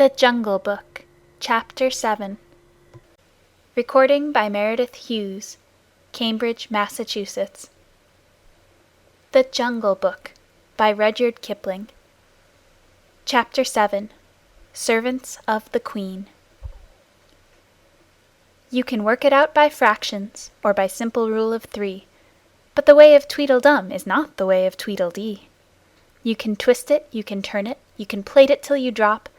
The Jungle Book, Chapter 7. Recording by Meredith Hughes, Cambridge, Massachusetts. The Jungle Book by Rudyard Kipling. Chapter 7. Servants of the Queen. You can work it out by fractions, or by simple rule of 3, but the way of Tweedledum is not the way of Tweedledee. You can twist it, you can turn it, you can plait it till you drop,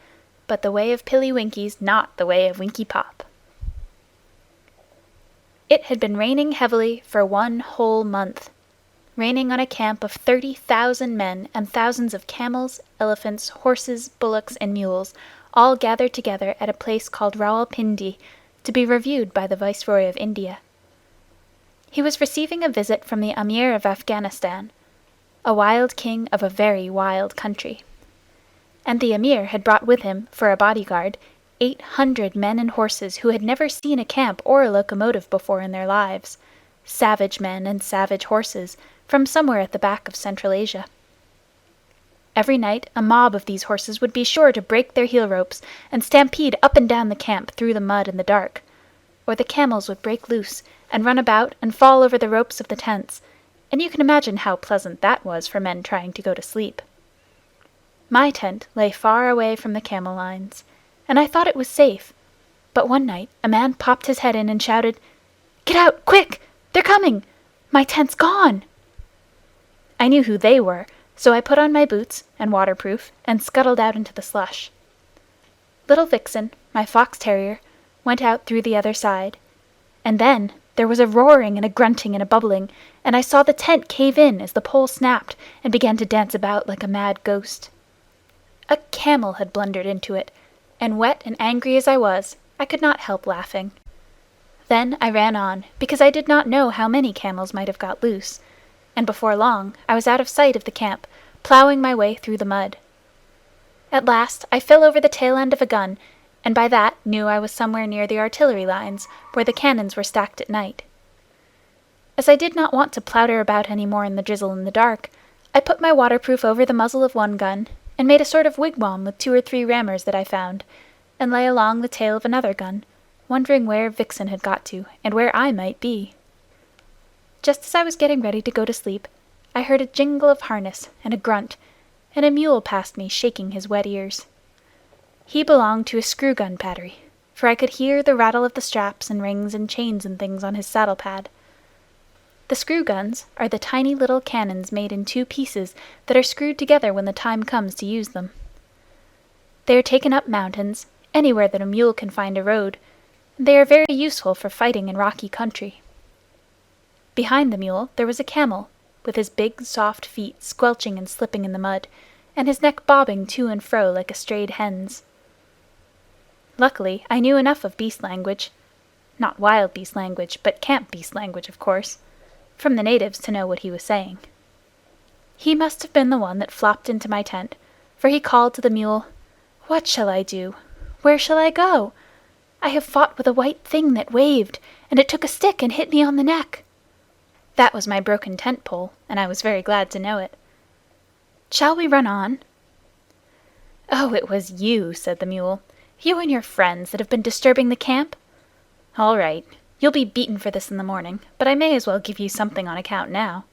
but the way of Pilly-Winky's not the way of Winky-Pop. It had been raining heavily for 1 whole month, raining on a camp of 30,000 men and thousands of camels, elephants, horses, bullocks, and mules, all gathered together at a place called Rawalpindi to be reviewed by the Viceroy of India. He was receiving a visit from the Amir of Afghanistan, a wild king of a very wild country. And the Amir had brought with him, for a bodyguard, 800 men and horses who had never seen a camp or a locomotive before in their lives, savage men and savage horses, from somewhere at the back of Central Asia. Every night a mob of these horses would be sure to break their heel ropes and stampede up and down the camp through the mud in the dark, or the camels would break loose and run about and fall over the ropes of the tents, and you can imagine how pleasant that was for men trying to go to sleep. My tent lay far away from the camel lines, and I thought it was safe, but one night a man popped his head in and shouted, "Get out, quick! They're coming! My tent's gone!" I knew who they were, so I put on my boots and waterproof and scuttled out into the slush. Little Vixen, my fox terrier, went out through the other side, and then there was a roaring and a grunting and a bubbling, and I saw the tent cave in as the pole snapped and began to dance about like a mad ghost. A camel had blundered into it, and wet and angry as I was, I could not help laughing. Then I ran on, because I did not know how many camels might have got loose, and before long I was out of sight of the camp, ploughing my way through the mud. At last I fell over the tail end of a gun, and by that knew I was somewhere near the artillery lines, where the cannons were stacked at night. As I did not want to plouter about any more in the drizzle in the dark, I put my waterproof over the muzzle of one gun, and made a sort of wigwam with 2 or 3 rammers that I found, and lay along the tail of another gun, wondering where Vixen had got to, and where I might be. Just as I was getting ready to go to sleep, I heard a jingle of harness and a grunt, and a mule passed me shaking his wet ears. He belonged to a screw-gun battery, for I could hear the rattle of the straps and rings and chains and things on his saddle-pad. The screw-guns are the tiny little cannons made in 2 pieces that are screwed together when the time comes to use them. They are taken up mountains, anywhere that a mule can find a road, and they are very useful for fighting in rocky country. Behind the mule there was a camel, with his big soft feet squelching and slipping in the mud, and his neck bobbing to and fro like a strayed hen's. Luckily I knew enough of beast language, not wild beast language, but camp beast language, of course, from the natives to know what he was saying. He must have been the one that flopped into my tent, for he called to the mule, "What shall I do? Where shall I go? I have fought with a white thing that waved, and it took a stick and hit me on the neck." That was my broken tent pole, and I was very glad to know it. "Shall we run on?" "Oh, it was you," said the mule. "You and your friends that have been disturbing the camp? All right. You'll be beaten for this in the morning, but I may as well give you something on account now."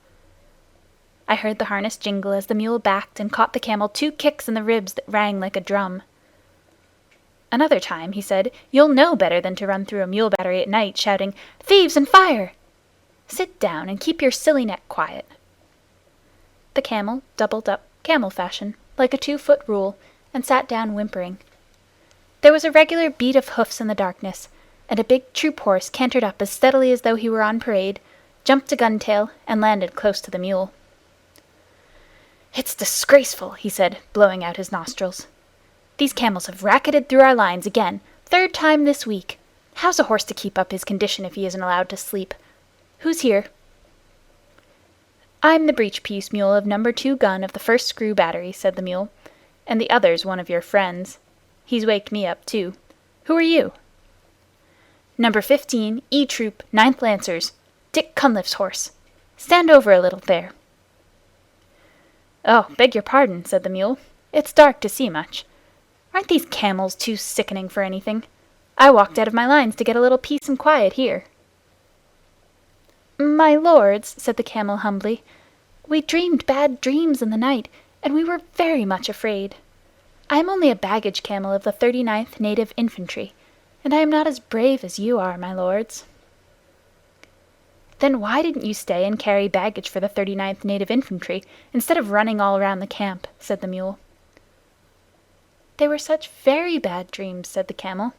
I heard the harness jingle as the mule backed and caught the camel 2 kicks in the ribs that rang like a drum. "Another time," he said, "you'll know better than to run through a mule battery at night shouting, 'Thieves and fire!' Sit down and keep your silly neck quiet." The camel doubled up camel fashion, like a 2-foot rule, and sat down whimpering. There was a regular beat of hoofs in the darkness, and a big troop horse cantered up as steadily as though he were on parade, jumped a gun-tail, and landed close to the mule. "It's disgraceful," he said, blowing out his nostrils. "These camels have racketed through our lines again, 3rd time this week. How's a horse to keep up his condition if he isn't allowed to sleep? Who's here?" "I'm the breech-piece mule of No. 2 gun of the 1st screw battery," said the mule, "and the other's one of your friends. He's waked me up, too. Who are you?" "No. 15, E Troop, 9th Lancers, Dick Cunliffe's horse. Stand over a little there." "Oh, beg your pardon," said the mule. "It's dark to see much. Aren't these camels too sickening for anything? I walked out of my lines to get a little peace and quiet here." "My lords," said the camel humbly, "we dreamed bad dreams in the night, and we were very much afraid. I am only a baggage camel of the 39th Native Infantry, and I am not as brave as you are, my lords." "Then why didn't you stay and carry baggage for the 39th Native Infantry, instead of running all around the camp?" said the mule. "They were such very bad dreams," said the camel.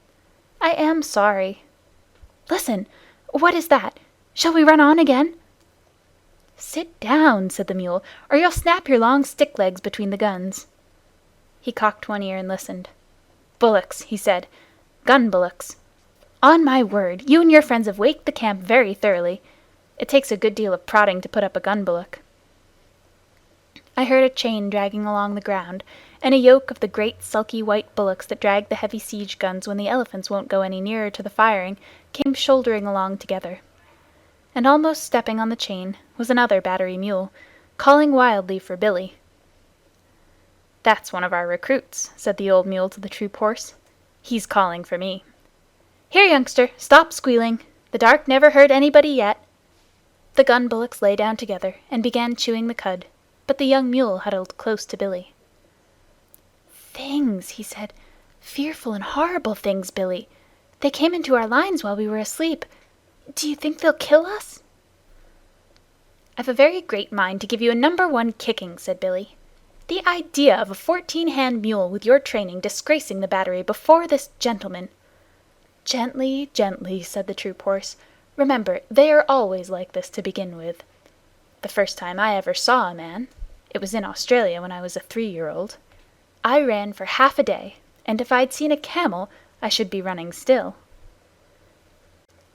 "I am sorry. Listen! What is that? Shall we run on again?" "Sit down," said the mule, "or you'll snap your long stick legs between the guns." He cocked one ear and listened. "Bullocks," he said. "Gun bullocks. On my word, you and your friends have waked the camp very thoroughly. It takes a good deal of prodding to put up a gun bullock." I heard a chain dragging along the ground, and a yoke of the great sulky white bullocks that drag the heavy siege guns when the elephants won't go any nearer to the firing came shouldering along together. And almost stepping on the chain was another battery mule, calling wildly for Billy. "That's one of our recruits," said the old mule to the troop horse. "He's calling for me. Here, youngster, stop squealing. The dark never hurt anybody yet." The gun bullocks lay down together and began chewing the cud, but the young mule huddled close to Billy. "Things," he said. "Fearful and horrible things, Billy. They came into our lines while we were asleep. Do you think they'll kill us?" "I've a very great mind to give you a #1 kicking," said Billy. "The idea of a 14-hand mule with your training disgracing the battery before this gentleman." "Gently, gently," said the troop horse. "Remember, they are always like this to begin with. The first time I ever saw a man, it was in Australia when I was a 3-year-old. I ran for half a day, and if I'd seen a camel, I should be running still."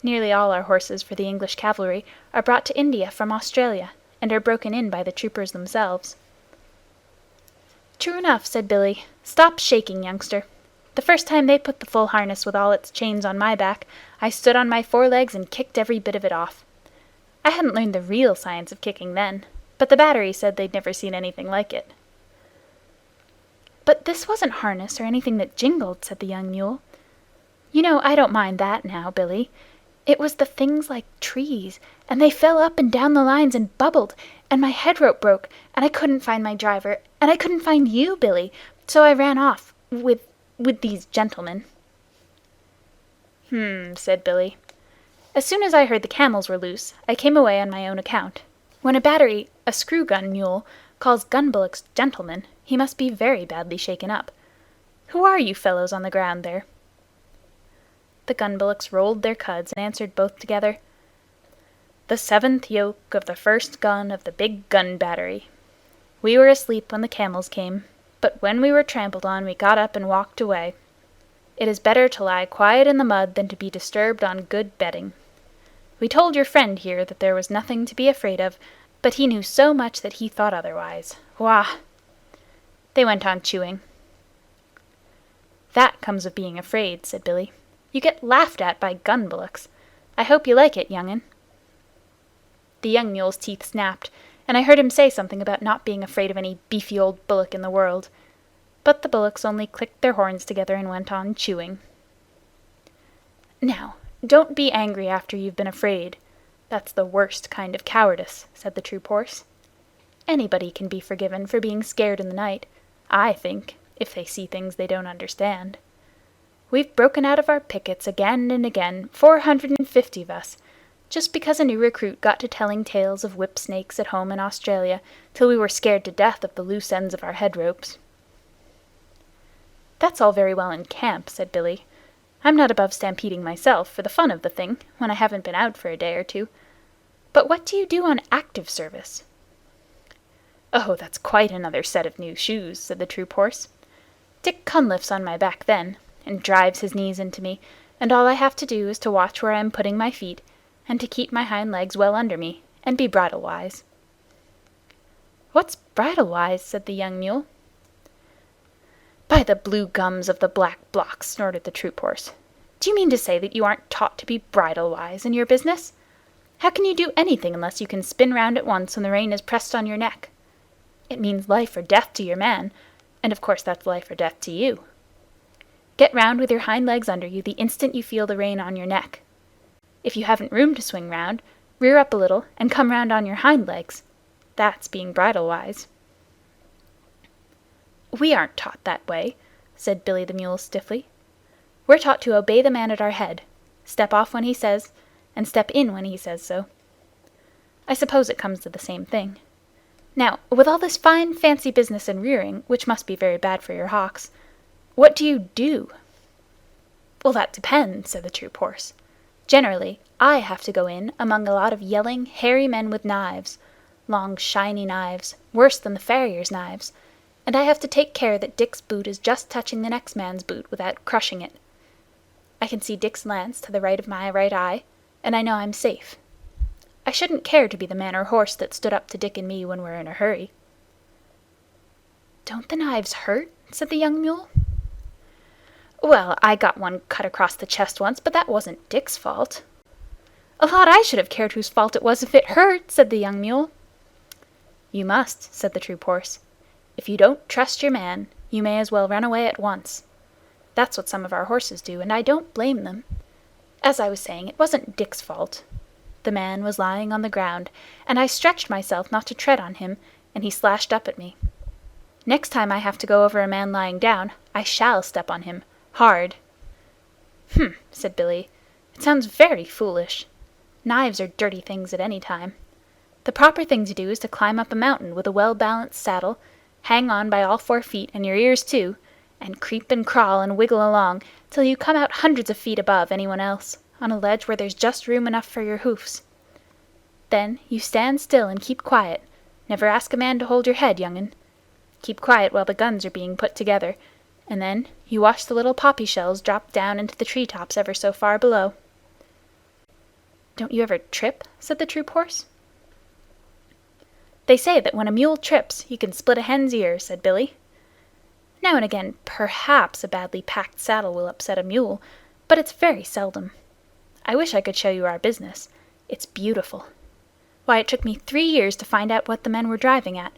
Nearly all our horses for the English cavalry are brought to India from Australia, and are broken in by the troopers themselves. "True enough," said Billy. "Stop shaking, youngster. The first time they put the full harness with all its chains on my back, I stood on my forelegs and kicked every bit of it off. I hadn't learned the real science of kicking then, but the battery said they'd never seen anything like it." "But this wasn't harness or anything that jingled," said the young mule. "You know I don't mind that now, Billy. It was the things like trees, and they fell up and down the lines and bubbled, and my head rope broke, and I couldn't find my driver, and I couldn't find you, Billy, so I ran off with these gentlemen." Said Billy. "As soon as I heard the camels were loose, I came away on my own account. When a battery, a screw-gun mule, calls gun bullocks gentlemen, he must be very badly shaken up. Who are you fellows on the ground there?" The gun bullocks rolled their cuds and answered both together, "The 7th yoke of the 1st gun of the big gun battery. We were asleep when the camels came, but when we were trampled on we got up and walked away. It is better to lie quiet in the mud than to be disturbed on good bedding. We told your friend here that there was nothing to be afraid of, but he knew so much that he thought otherwise. Wah!" They went on chewing. "That comes of being afraid," said Billy. "You get laughed at by gun bullocks. I hope you like it, young'un." The young mule's teeth snapped, and I heard him say something about not being afraid of any beefy old bullock in the world. But the bullocks only clicked their horns together and went on chewing. "Now, don't be angry after you've been afraid. That's the worst kind of cowardice," said the troop horse. "Anybody can be forgiven for being scared in the night, I think, if they see things they don't understand. We've broken out of our pickets again and again, 450 of us, just because a new recruit got to telling tales of whip snakes at home in Australia, till we were scared to death of the loose ends of our head ropes." "That's all very well in camp," said Billy. "I'm not above stampeding myself, for the fun of the thing, when I haven't been out for a day or two. But what do you do on active service?" "Oh, that's quite another set of new shoes," said the troop horse. "Dick Cunliffe's on my back then, and drives his knees into me, and all I have to do is to watch where I am putting my feet, and to keep my hind legs well under me, and be bridle-wise." "What's bridle-wise?" said the young mule. "By the blue gums of the black blocks," snorted the troop horse. "Do you mean to say that you aren't taught to be bridle-wise in your business? How can you do anything unless you can spin round at once when the rein is pressed on your neck? It means life or death to your man, and of course that's life or death to you. Get round with your hind legs under you the instant you feel the rein on your neck. If you haven't room to swing round, rear up a little and come round on your hind legs. That's being bridle-wise." "We aren't taught that way," said Billy the Mule stiffly. "We're taught to obey the man at our head, step off when he says, and step in when he says so. I suppose it comes to the same thing. Now, with all this fine fancy business and rearing, which must be very bad for your hocks, what do you do?" "Well, that depends," said the troop horse. "Generally, I have to go in among a lot of yelling, hairy men with knives, long shiny knives, worse than the farrier's knives, and I have to take care that Dick's boot is just touching the next man's boot without crushing it. I can see Dick's lance to the right of my right eye, and I know I'm safe. I shouldn't care to be the man or horse that stood up to Dick and me when we're in a hurry." "Don't the knives hurt?" said the young mule. "Well, I got one cut across the chest once, but that wasn't Dick's fault." "A lot I should have cared whose fault it was if it hurt," said the young mule. "You must," said the troop horse. "If you don't trust your man, you may as well run away at once. That's what some of our horses do, and I don't blame them. As I was saying, it wasn't Dick's fault. The man was lying on the ground, and I stretched myself not to tread on him, and he slashed up at me. Next time I have to go over a man lying down, I shall step on him, hard." "Hm," said Billy. "It sounds very foolish. Knives are dirty things at any time. The proper thing to do is to climb up a mountain with a well-balanced saddle, hang on by all 4 feet and your ears too, and creep and crawl and wiggle along till you come out hundreds of feet above anyone else, on a ledge where there's just room enough for your hoofs. Then you stand still and keep quiet. Never ask a man to hold your head, young'un. Keep quiet while the guns are being put together, and then you watch the little poppy shells drop down into the tree-tops ever so far below." "Don't you ever trip?" said the troop horse. "They say that when a mule trips, you can split a hen's ear," said Billy. "Now and again, perhaps a badly packed saddle will upset a mule, but it's very seldom. I wish I could show you our business. It's beautiful. Why, it took me 3 years to find out what the men were driving at.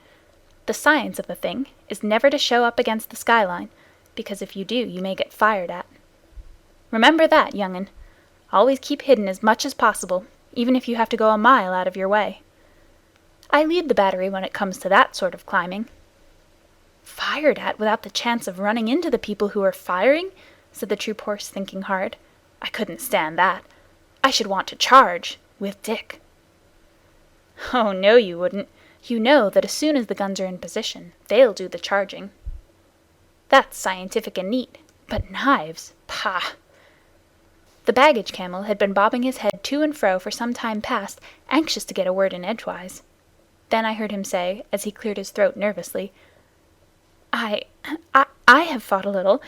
The science of the thing is never to show up against the skyline, because if you do, you may get fired at. Remember that, young'un. Always keep hidden as much as possible, even if you have to go a mile out of your way. I lead the battery when it comes to that sort of climbing." "Fired at without the chance of running into the people who are firing?" said the troop horse, thinking hard. "I couldn't stand that. I should want to charge with Dick." "Oh, no, you wouldn't. You know that as soon as the guns are in position, they'll do the charging. That's scientific and neat, but knives, pah!" The baggage camel had been bobbing his head to and fro for some time past, anxious to get a word in edgewise. Then I heard him say, as he cleared his throat nervously, I have fought a little,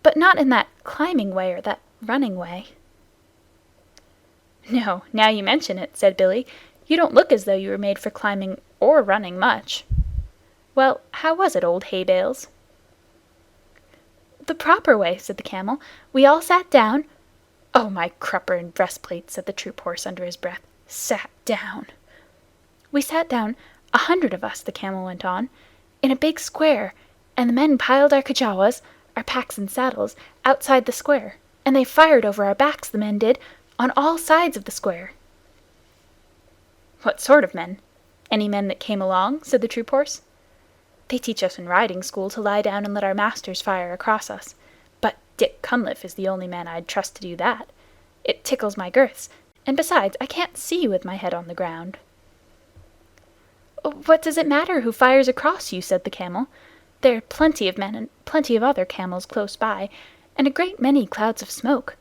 but not in that climbing way or that running way." "No, now you mention it," said Billy, "you don't look as though you were made for climbing or running much. Well, how was it, old hay bales?" "The proper way," said the camel. "We all sat down—" "Oh, my crupper and breastplate," said the troop horse under his breath. "Sat down." "We sat down, 100 of us," the camel went on, "in a big square, and the men piled our kajawas, our packs and saddles, outside the square, and they fired over our backs, the men did, on all sides of the square." "What sort of men? Any men that came along?" said the troop horse. "They teach us in riding school to lie down and let our masters fire across us, but Dick Cunliffe is the only man I'd trust to do that. It tickles my girths, and besides, I can't see with my head on the ground." "What does it matter who fires across you?" said the camel. "There are plenty of men and plenty of other camels close by, and a great many clouds of smoke.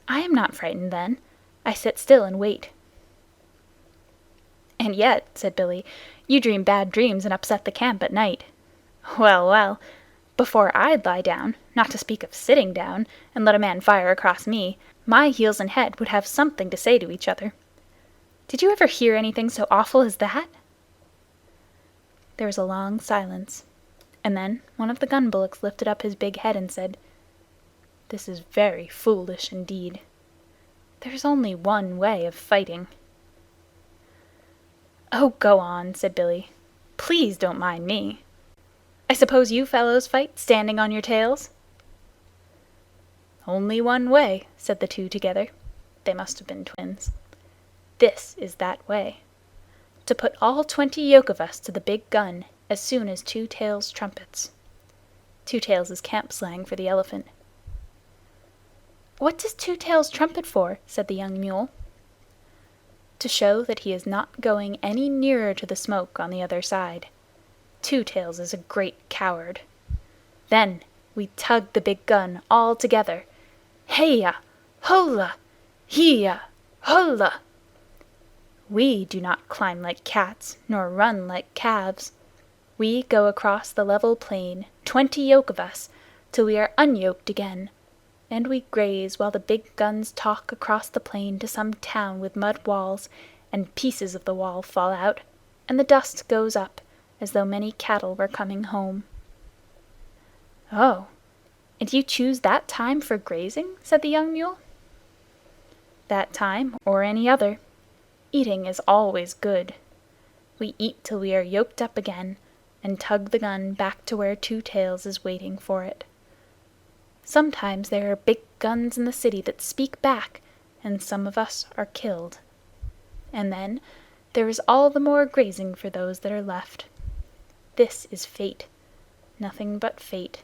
I am not frightened then. I sit still and wait." "And yet," said Billy, "you dream bad dreams and upset the camp at night. Well, well, before I'd lie down, not to speak of sitting down, and let a man fire across me, my heels and head would have something to say to each other. Did you ever hear anything so awful as that?" There was a long silence, and then one of the gun bullocks lifted up his big head and said, "This is very foolish indeed. There's only one way of fighting." "Oh, go on," said Billy. "Please don't mind me. I suppose you fellows fight standing on your tails?" "Only one way," said the two together. They must have been twins. "This is that way. To put all 20 yoke of us to the big gun as soon as Two Tails trumpets." Two Tails is camp slang for the elephant. "What does Two Tails trumpet for?" said the young mule. "To show that he is not going any nearer to the smoke on the other side. Two Tails is a great coward. Then we tug the big gun all together. Heya! Hola! Heya! Hola! We do not climb like cats, nor run like calves. We go across the level plain, 20 yoke of us, till we are unyoked again, and we graze while the big guns talk across the plain to some town with mud walls, and pieces of the wall fall out, and the dust goes up, as though many cattle were coming home." "Oh, and you choose that time for grazing?" said the young mule. "That time, or any other. Eating is always good. We eat till we are yoked up again, and tug the gun back to where Two Tails is waiting for it. Sometimes there are big guns in the city that speak back, and some of us are killed. And then there is all the more grazing for those that are left. This is fate. Nothing but fate.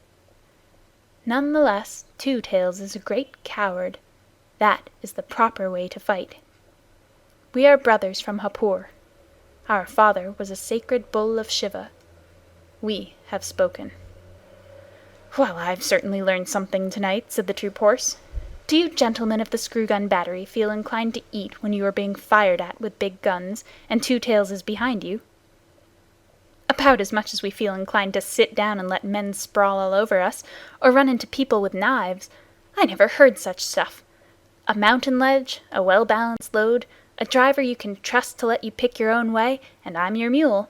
None the less, Two Tails is a great coward. That is the proper way to fight. We are brothers from Hapur. Our father was a sacred bull of Shiva. We have spoken." "Well, I've certainly learned something tonight," said the troop horse. "Do you gentlemen of the screw-gun battery feel inclined to eat when you are being fired at with big guns, and Two Tails is behind you?" "About as much as we feel inclined to sit down and let men sprawl all over us, or run into people with knives. I never heard such stuff. A mountain ledge, a well-balanced load, a driver you can trust to let you pick your own way, and I'm your mule.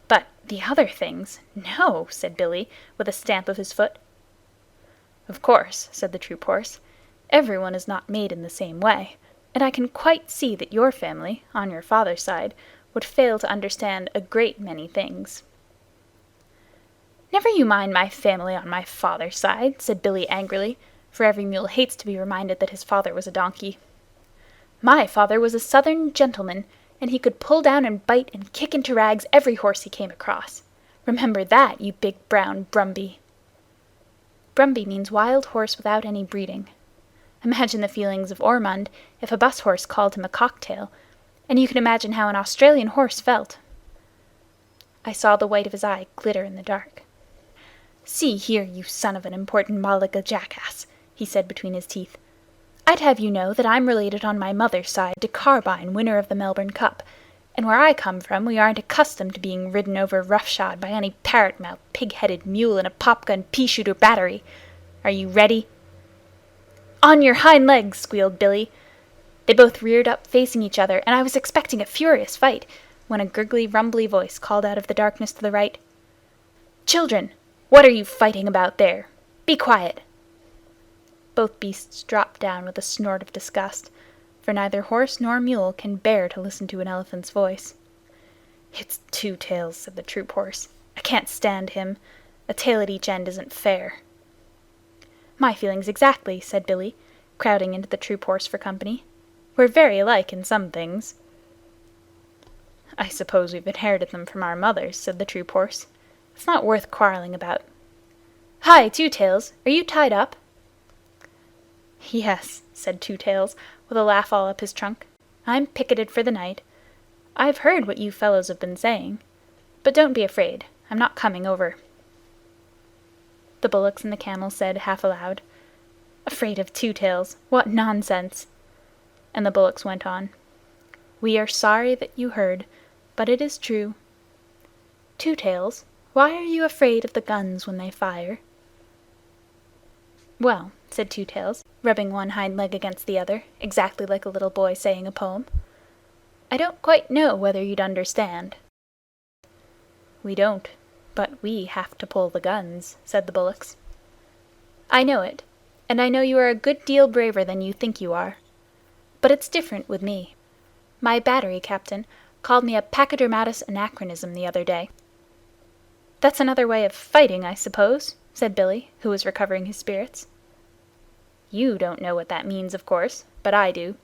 But the other things, no," said Billy, with a stamp of his foot. "Of course," said the troop horse, "everyone is not made in the same way, and I can quite see that your family, on your father's side, would fail to understand a great many things." "Never you mind my family on my father's side," said Billy angrily, for every mule hates to be reminded that his father was a donkey. "My father was a Southern gentleman, and he could pull down and bite and kick into rags every horse he came across. Remember that, you big brown Brumby." Brumby means wild horse without any breeding. Imagine the feelings of Ormond if a bus horse called him a cocktail, and you can imagine how an Australian horse felt. I saw the white of his eye glitter in the dark. "See here, you son of an important Malaga jackass," he said between his teeth. "I'd have you know that I'm related on my mother's side to Carbine, winner of the Melbourne Cup, and where I come from we aren't accustomed to being ridden over roughshod by any parrot-mouthed, pig-headed mule in a popgun pea-shooter battery. Are you ready?" "On your hind legs!" squealed Billy. They both reared up facing each other, and I was expecting a furious fight, when a gurgly, rumbly voice called out of the darkness to the right, "Children, what are you fighting about there? Be quiet!" Both beasts dropped down with a snort of disgust, for neither horse nor mule can bear to listen to an elephant's voice. "It's Two Tails," said the troop horse. "I can't stand him. A tail at each end isn't fair." "My feelings exactly," said Billy, crowding into the troop horse for company. "We're very alike in some things." "I suppose we've inherited them from our mothers," said the troop horse. "It's not worth quarreling about. Hi, Two Tails, are you tied up?" "Yes," said Two Tails, with a laugh all up his trunk. "I'm picketed for the night. I've heard what you fellows have been saying. But don't be afraid. I'm not coming over." The bullocks and the camels said, half aloud, "Afraid of Two Tails? What nonsense!" And the bullocks went on, "We are sorry that you heard, but it is true. Two Tails, why are you afraid of the guns when they fire?" "Well," said Two Tails, rubbing one hind leg against the other, exactly like a little boy saying a poem, "I don't quite know whether you'd understand." "We don't, but we have to pull the guns," said the bullocks. "I know it, and I know you are a good deal braver than you think you are. But it's different with me. My battery captain called me a pachydermatous anachronism the other day." "That's another way of fighting, I suppose," said Billy, who was recovering his spirits. You don't know what that means, of course, but I do.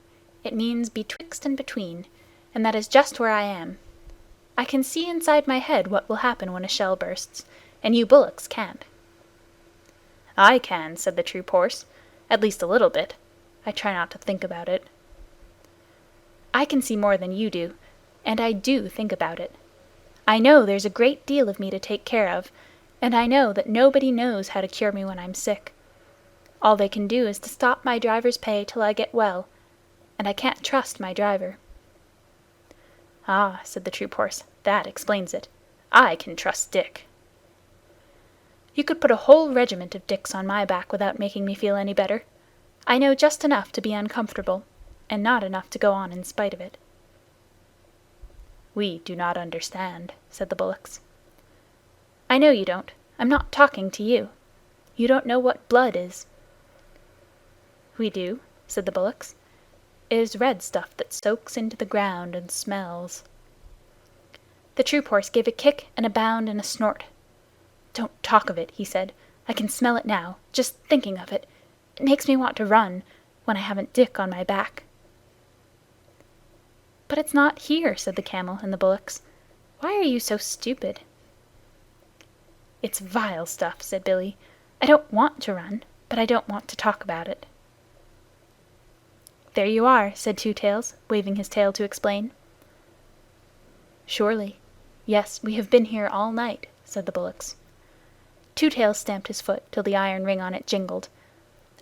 It means betwixt and between, and that is just where I am. I can see inside my head what will happen when a shell bursts, and you bullocks can't." "I can," said the troop horse. "At least a little bit. I try not to think about it." "I can see more than you do, and I do think about it. I know there's a great deal of me to take care of, and I know that nobody knows how to cure me when I'm sick. All they can do is to stop my driver's pay till I get well, and I can't trust my driver." "Ah," said the troop horse, "that explains it. I can trust Dick." "You could put a whole regiment of Dicks on my back without making me feel any better. I know just enough to be uncomfortable, and not enough to go on in spite of it." "We do not understand," said the bullocks. "I know you don't. I'm not talking to you. You don't know what blood is." "We do," said the bullocks. "It is red stuff that soaks into the ground and smells." The troop horse gave a kick and a bound and a snort. "Don't talk of it," he said. "I can smell it now, just thinking of it. It makes me want to run, when I haven't Dick on my back." "But it's not here," said the camel and the bullocks. "Why are you so stupid?" "It's vile stuff," said Billy. "I don't want to run, but I don't want to talk about it." "There you are," said Two Tails, waving his tail to explain. "Surely. Yes, we have been here all night," said the bullocks. Two Tails stamped his foot till the iron ring on it jingled.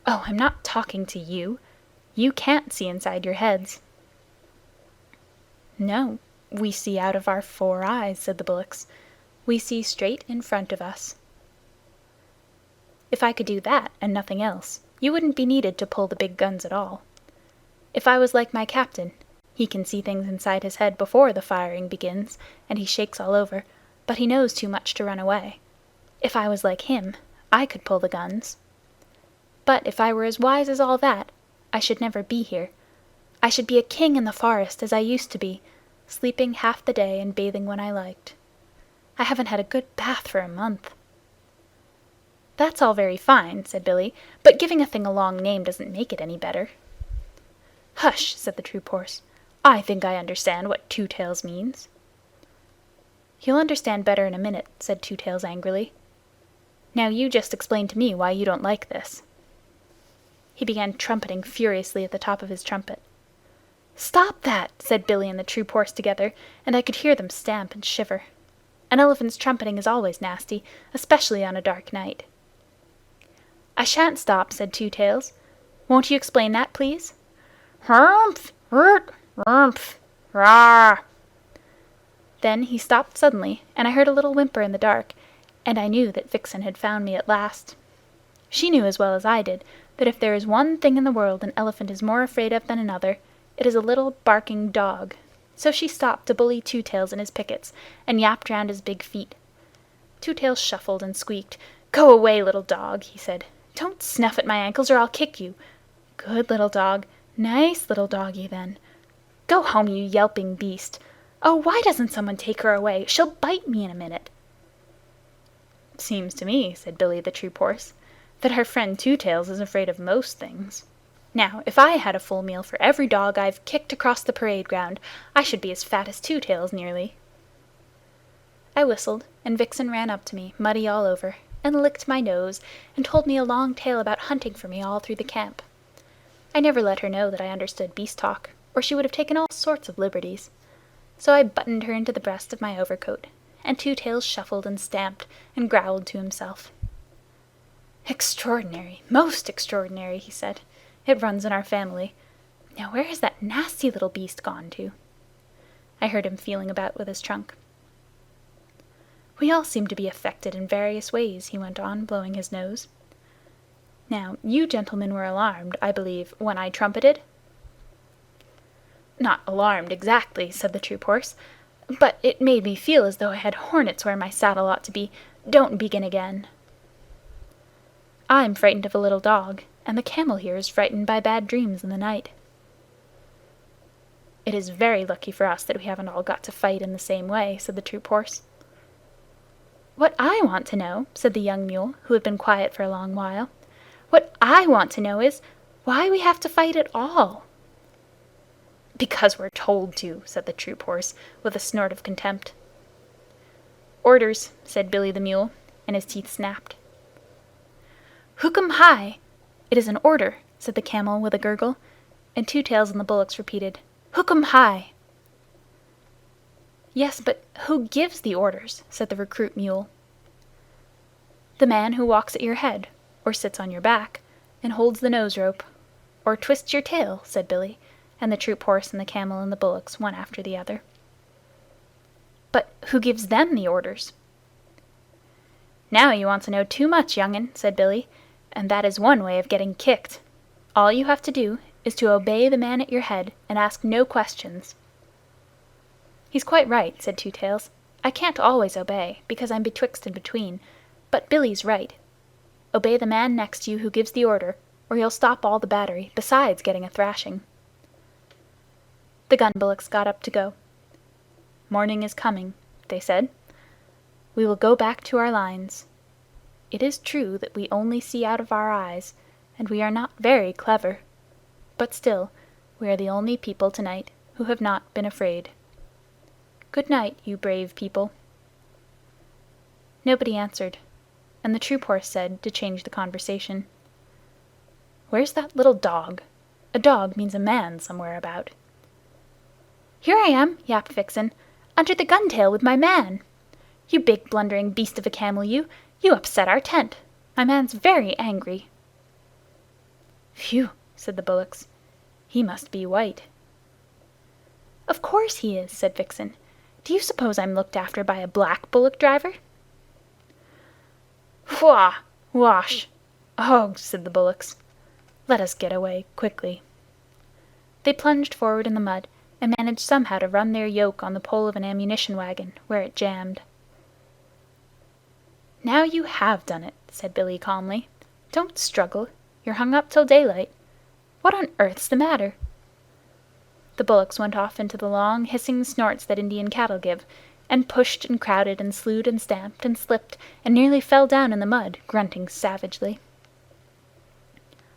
"Oh, I'm not talking to you. You can't see inside your heads." "No, we see out of our 4 eyes," said the bullocks. "We see straight in front of us." "If I could do that and nothing else, you wouldn't be needed to pull the big guns at all. If I was like my captain, he can see things inside his head before the firing begins, and he shakes all over, but he knows too much to run away. If I was like him, I could pull the guns. But if I were as wise as all that, I should never be here. I should be a king in the forest as I used to be, sleeping half the day and bathing when I liked. I haven't had a good bath for a month." "That's all very fine," said Billy, "but giving a thing a long name doesn't make it any better." "Hush!" said the troop horse. "I think I understand what Two Tails means." "You'll understand better in a minute," said Two Tails angrily. "Now you just explain to me why you don't like this." He began trumpeting furiously at the top of his trumpet. "Stop that!" said Billy and the troop horse together, and I could hear them stamp and shiver. An elephant's trumpeting is always nasty, especially on a dark night. "I shan't stop," said Two Tails. "Won't you explain that, please?" "Humph! Rumph! Rah!" Then he stopped suddenly, and I heard a little whimper in the dark, and I knew that Vixen had found me at last. She knew as well as I did that if there is one thing in the world an elephant is more afraid of than another, it is a little barking dog. So she stopped to bully Two Tails and his pickets, and yapped round his big feet. Two Tails shuffled and squeaked. "Go away, little dog," he said. "Don't snuff at my ankles or I'll kick you. Good little dog. Nice little doggy, then. Go home, you yelping beast. Oh, why doesn't someone take her away? She'll bite me in a minute." "Seems to me," said Billy the troop horse, "that our friend Two Tails is afraid of most things. Now, if I had a full meal for every dog I've kicked across the parade ground, I should be as fat as Two Tails nearly." I whistled, and Vixen ran up to me, muddy all over, and licked my nose, and told me a long tale about hunting for me all through the camp. I never let her know that I understood beast talk, or she would have taken all sorts of liberties. So I buttoned her into the breast of my overcoat, and Two Tails shuffled and stamped and growled to himself. "Extraordinary, most extraordinary," he said. "It runs in our family. Now where has that nasty little beast gone to?" I heard him feeling about with his trunk. "We all seem to be affected in various ways," he went on, blowing his nose. "Now, you gentlemen were alarmed, I believe, when I trumpeted?" "Not alarmed exactly," said the troop horse, "but it made me feel as though I had hornets where my saddle ought to be. Don't begin again." "I'm frightened of a little dog, and the camel here is frightened by bad dreams in the night." "It is very lucky for us that we haven't all got to fight in the same way," said the troop horse. "What I want to know," said the young mule, who had been quiet for a long while, What I want to know is why we have to fight at all." "Because we're told to," said the troop horse, with a snort of contempt. "Orders," said Billy the Mule, and his teeth snapped. "Hookum high! It is an order," said the Camel with a gurgle, and Two Tails and the bullocks repeated, "Hookum high!" "Yes, but who gives the orders?" said the recruit Mule. "The man who walks at your head, or sits on your back, and holds the nose rope, or twists your tail," said Billy, and the troop horse and the Camel and the bullocks, one after the other. "But who gives them the orders?" "Now you want to know too much, young'un," said Billy, "and that is one way of getting kicked. All you have to do is to obey the man at your head and ask no questions." "He's quite right," said Two Tails. "I can't always obey, because I'm betwixt and between, but Billy's right. Obey the man next you who gives the order, or you'll stop all the battery, besides getting a thrashing." The gun bullocks got up to go. "Morning is coming," they said. "We will go back to our lines. It is true that we only see out of our eyes, and we are not very clever, but still we are the only people tonight who have not been afraid. Good night, you brave people." Nobody answered, and the troop horse said, to change the conversation, "Where's that little dog? A dog means a man somewhere about." "Here I am," yapped Vixen, "under the gun-tail with my man. You big blundering beast of a camel, you upset our tent. My man's very angry." "Phew!" said the bullocks. "He must be white." "Of course he is," said Vixen. "Do you suppose I'm looked after by a black bullock driver?" "Fwah! Wash! Ugh!" said the bullocks. "Let us get away quickly." They plunged forward in the mud, and managed somehow to run their yoke on the pole of an ammunition wagon, where it jammed. "Now you have done it," said Billy calmly. "Don't struggle. You're hung up till daylight. What on earth's the matter?" The bullocks went off into the long hissing snorts that Indian cattle give, and pushed and crowded and slewed and stamped and slipped and nearly fell down in the mud, grunting savagely.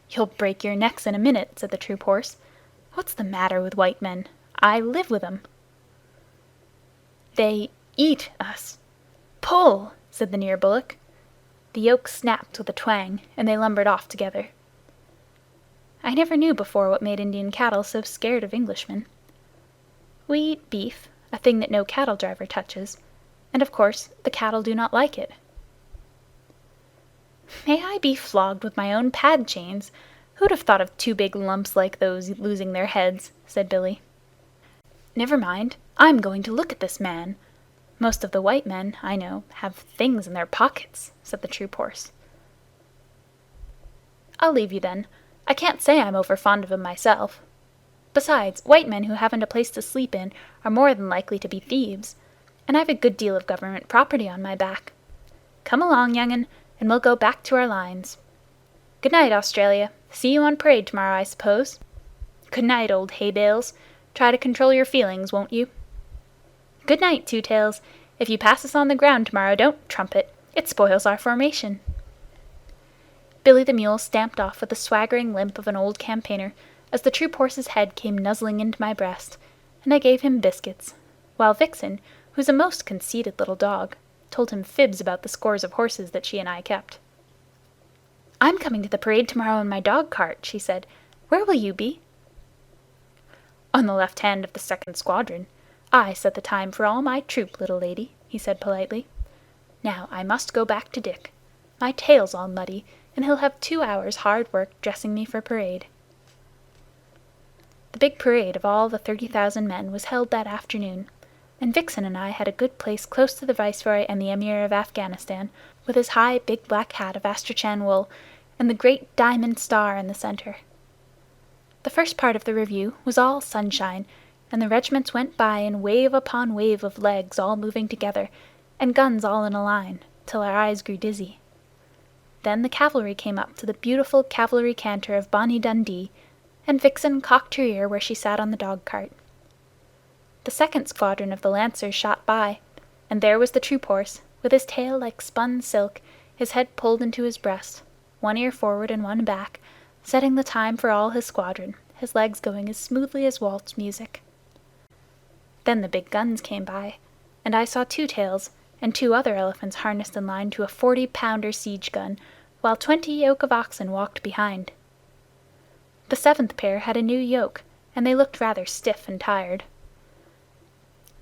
"You'll break your necks in a minute," said the troop horse. "What's the matter with white men? I live with 'em." "They eat us. Pull!" said the near bullock. The yoke snapped with a twang, and they lumbered off together. I never knew before what made Indian cattle so scared of Englishmen. We eat beef, a thing that no cattle driver touches, and of course the cattle do not like it. "May I be flogged with my own pad chains! Who'd have thought of two big lumps like those losing their heads?" said Billy. "Never mind, I'm going to look at this man. Most of the white men, I know, have things in their pockets," said the troop horse. "I'll leave you then. I can't say I'm over fond of 'em myself. Besides, white men who haven't a place to sleep in are more than likely to be thieves, and I've a good deal of government property on my back. Come along, young'un, and we'll go back to our lines. Good night, Australia. See you on parade tomorrow, I suppose. Good night, old hay bales. Try to control your feelings, won't you? Good night, Two Tails. If you pass us on the ground tomorrow, don't trumpet. It spoils our formation." Billy the Mule stamped off with the swaggering limp of an old campaigner as the troop horse's head came nuzzling into my breast, and I gave him biscuits, while Vixen, who's a most conceited little dog, told him fibs about the scores of horses that she and I kept. "I'm coming to the parade tomorrow in my dog-cart," she said. "Where will you be?" "On the left hand of the 2nd Squadron. I set the time for all my troop, little lady," he said politely. "Now I must go back to Dick. My tail's all muddy, and he'll have 2 hours' hard work dressing me for parade." The big parade of all the 30,000 men was held that afternoon, and Vixen and I had a good place close to the Viceroy and the Emir of Afghanistan, with his high big black hat of Astrakhan wool, and the great diamond star in the center. The first part of the review was all sunshine, and the regiments went by in wave upon wave of legs all moving together, and guns all in a line, till our eyes grew dizzy. Then the cavalry came up to the beautiful cavalry canter of Bonnie Dundee, and Vixen cocked her ear where she sat on the dog-cart. The 2nd Squadron of the Lancers shot by, and there was the troop horse, with his tail like spun silk, his head pulled into his breast, one ear forward and one back, setting the time for all his squadron, his legs going as smoothly as waltz music. Then the big guns came by, and I saw Two Tails and 2 other elephants harnessed in line to a 40-pounder siege gun, while 20 yoke of oxen walked behind. The 7th pair had a new yoke, and they looked rather stiff and tired.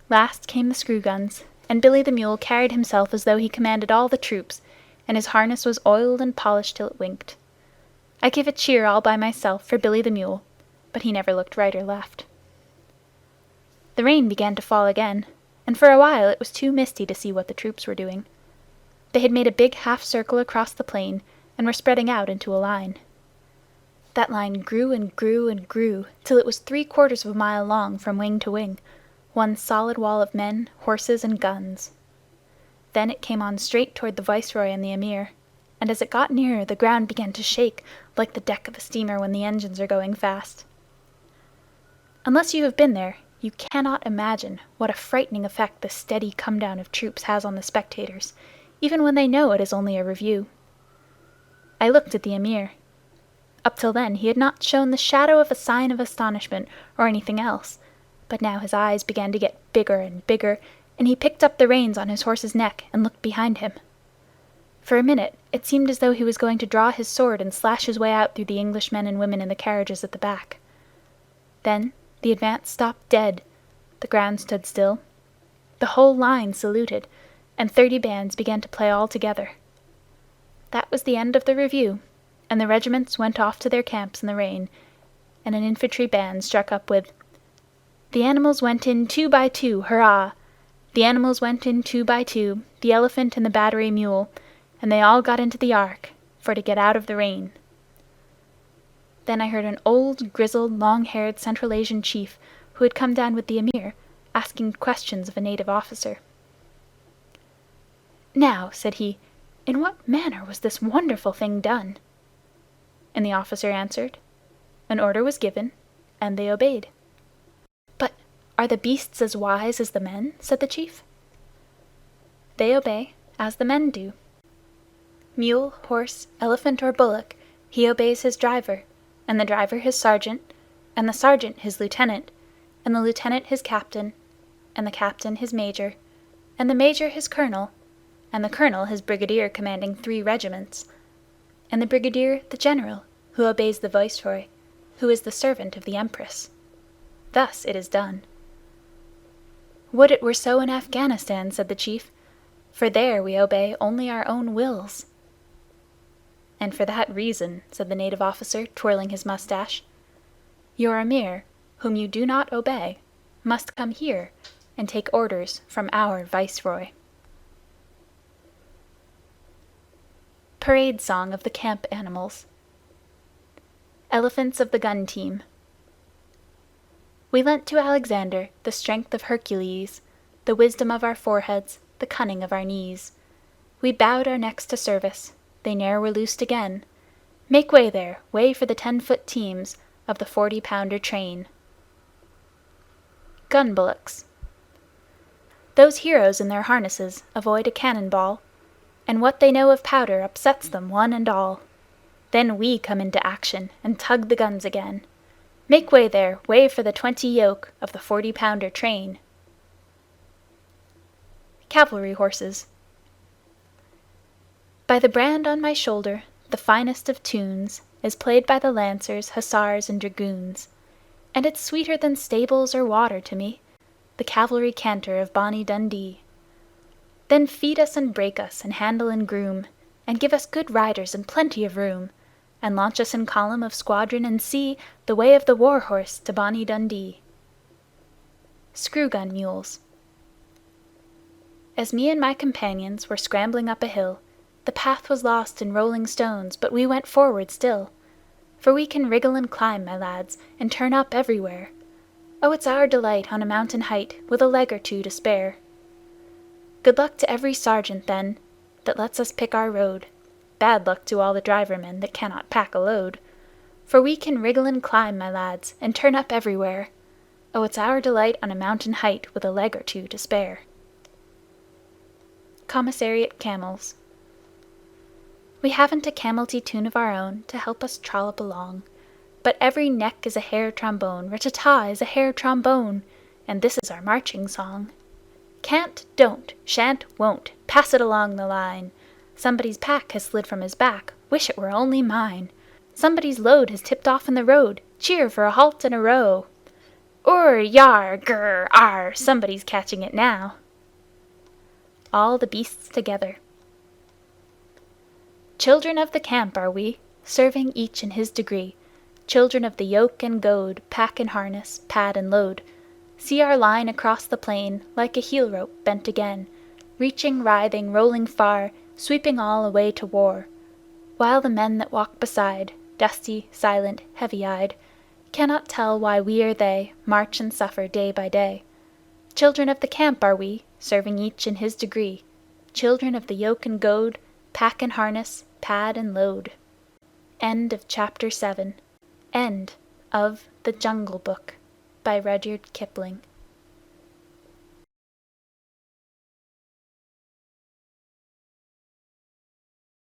Last came the screw guns, and Billy the Mule carried himself as though he commanded all the troops, and his harness was oiled and polished till it winked. I gave a cheer all by myself for Billy the Mule, but he never looked right or left. The rain began to fall again, and for a while it was too misty to see what the troops were doing. They had made a big half-circle across the plain, and were spreading out into a line. That line grew and grew and grew, till it was 3/4 of a mile long from wing to wing, one solid wall of men, horses, and guns. Then it came on straight toward the Viceroy and the Emir, and as it got nearer the ground began to shake, like the deck of a steamer when the engines are going fast. Unless you have been there, you cannot imagine what a frightening effect the steady come-down of troops has on the spectators, even when they know it is only a review. I looked at the Emir. Up till then he had not shown the shadow of a sign of astonishment or anything else, but now his eyes began to get bigger and bigger, and he picked up the reins on his horse's neck and looked behind him. For a minute it seemed as though he was going to draw his sword and slash his way out through the English men and women in the carriages at the back. Then the advance stopped dead, the ground stood still, the whole line saluted, and 30 bands began to play all together. That was the end of the review, and the regiments went off to their camps in the rain, and an infantry band struck up with "The animals went in 2 by 2, hurrah! The animals went in 2 by 2, the elephant and the battery mule, and they all got into the ark, for to get out of the rain." Then I heard an old, grizzled, long-haired Central Asian chief, who had come down with the Emir, asking questions of a native officer. "Now," said he, "in what manner was this wonderful thing done?" And the officer answered, "An order was given, and they obeyed." "But are the beasts as wise as the men?" said the chief. "They obey, as the men do. Mule, horse, elephant, or bullock, he obeys his driver, and the driver his sergeant, and the sergeant his lieutenant, and the lieutenant his captain, and the captain his major, and the major his colonel, and the colonel his brigadier commanding 3 regiments, and the brigadier the general, who obeys the viceroy, who is the servant of the empress. Thus it is done." "Would it were so in Afghanistan," said the chief, "for there we obey only our own wills." "And for that reason," said the native officer, twirling his mustache, "your Emir, whom you do not obey, must come here and take orders from our viceroy." Parade Song of the Camp Animals. Elephants of the Gun Team. We lent to Alexander the strength of Hercules, the wisdom of our foreheads, the cunning of our knees. We bowed our necks to service, they ne'er were loosed again. Make way there, way for the 10-foot teams of the 40-pounder train. Gun bullocks. Those heroes in their harnesses avoid a cannon ball, and what they know of powder upsets them one and all. Then we come into action and tug the guns again. Make way there, way for the 20 yoke of the 40-pounder train. Cavalry horses. By the brand on my shoulder, the finest of tunes is played by the lancers, hussars, and dragoons, and it's sweeter than stables or water to me, the cavalry canter of bonny Dundee. Then feed us and break us, and handle and groom, and give us good riders and plenty of room, and launch us in column of squadron, and see the way of the war horse to bonny Dundee. Screw-gun mules. As me and my companions were scrambling up a hill, the path was lost in rolling stones, but we went forward still. For we can wriggle and climb, my lads, and turn up everywhere. Oh, it's our delight on a mountain height, with a leg or 2 to spare. Good luck to every sergeant, then, that lets us pick our road. Bad luck to all the driver-men that cannot pack a load. For we can wriggle and climb, my lads, and turn up everywhere. Oh, it's our delight on a mountain height, with a leg or 2 to spare. Commissariat camels. We haven't a camelty tune of our own to help us trollop along, but every neck is a hair trombone, rat-ta-ta is a hair trombone, and this is our marching song. Can't, don't, shan't, won't, pass it along the line. Somebody's pack has slid from his back, wish it were only mine. Somebody's load has tipped off in the road, cheer for a halt and a row. Ur, yar, grr, ar, somebody's catching it now. All the beasts together. Children of the camp are we, serving each in his degree. Children of the yoke and goad, pack and harness, pad and load. See our line across the plain, like a heel rope bent again, reaching, writhing, rolling far, sweeping all away to war. While the men that walk beside, dusty, silent, heavy-eyed, cannot tell why we or they march and suffer day by day. Children of the camp are we, serving each in his degree. Children of the yoke and goad, pack and harness, pad and load. End of Chapter 7. End of The Jungle Book by Rudyard Kipling.